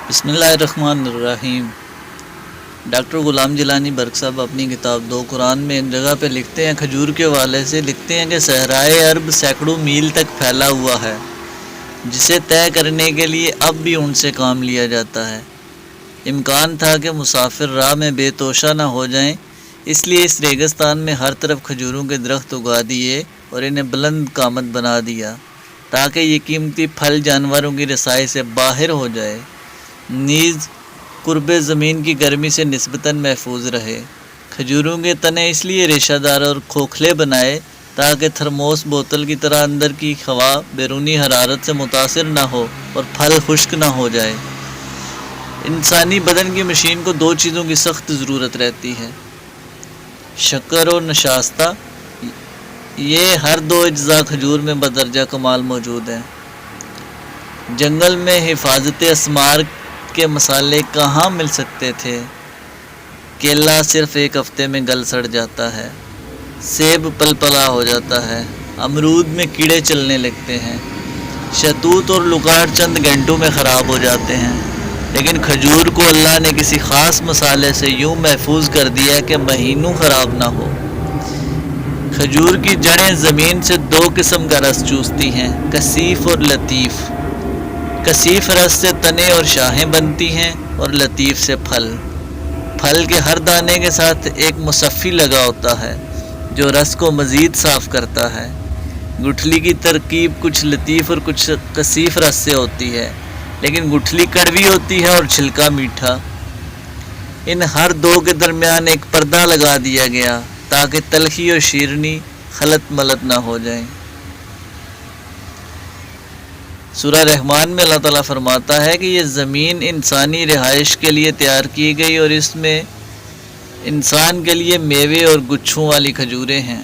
بسم اللہ الرحمن الرحیم۔ ڈاکٹر غلام جیلانی برق صاحب اپنی کتاب دو قرآن میں ایک جگہ پہ لکھتے ہیں، کھجور کے حوالے سے لکھتے ہیں کہ صحرائے عرب سینکڑوں میل تک پھیلا ہوا ہے، جسے طے کرنے کے لیے اب بھی ان سے کام لیا جاتا ہے۔ امکان تھا کہ مسافر راہ میں بے توشہ نہ ہو جائیں، اس لیے اس ریگستان میں ہر طرف کھجوروں کے درخت اگا دیے اور انہیں بلند قامت بنا دیا تاکہ یہ قیمتی پھل جانوروں کی رسائی سے باہر ہو جائے، نیز قرب زمین کی گرمی سے نسبتاً محفوظ رہے۔ کھجوروں کے تنے اس لیے ریشہ دار اور کھوکھلے بنائے تاکہ تھرموس بوتل کی طرح اندر کی ہوا بیرونی حرارت سے متاثر نہ ہو اور پھل خشک نہ ہو جائے۔ انسانی بدن کی مشین کو دو چیزوں کی سخت ضرورت رہتی ہے، شکر اور نشاستہ۔ یہ ہر دو اجزاء کھجور میں بدرجہ کمال موجود ہیں۔ جنگل میں حفاظت اسمار کے مسالے کہاں مل سکتے تھے؟ کیلا صرف ایک ہفتے میں گل سڑ جاتا ہے، سیب پلپلا ہو جاتا ہے، امرود میں کیڑے چلنے لگتے ہیں، شہتوت اور لکاڑ چند گھنٹوں میں خراب ہو جاتے ہیں، لیکن کھجور کو اللہ نے کسی خاص مسالے سے یوں محفوظ کر دیا کہ مہینوں خراب نہ ہو۔ کھجور کی جڑیں زمین سے دو قسم کا رس چوستی ہیں، کثیف اور لطیف۔ کثیف رس سے تنے اور شاخیں بنتی ہیں اور لطیف سے پھل۔ پھل کے ہر دانے کے ساتھ ایک مصفی لگا ہوتا ہے جو رس کو مزید صاف کرتا ہے۔ گٹھلی کی ترکیب کچھ لطیف اور کچھ کثیف رس سے ہوتی ہے، لیکن گٹھلی کڑوی ہوتی ہے اور چھلکا میٹھا۔ ان ہر دو کے درمیان ایک پردہ لگا دیا گیا تاکہ تلخی اور شیرنی خلط ملط نہ ہو جائیں۔ سورہ رحمان میں اللہ تعالیٰ فرماتا ہے کہ یہ زمین انسانی رہائش کے لیے تیار کی گئی اور اس میں انسان کے لیے میوے اور گچھوں والی کھجوریں ہیں۔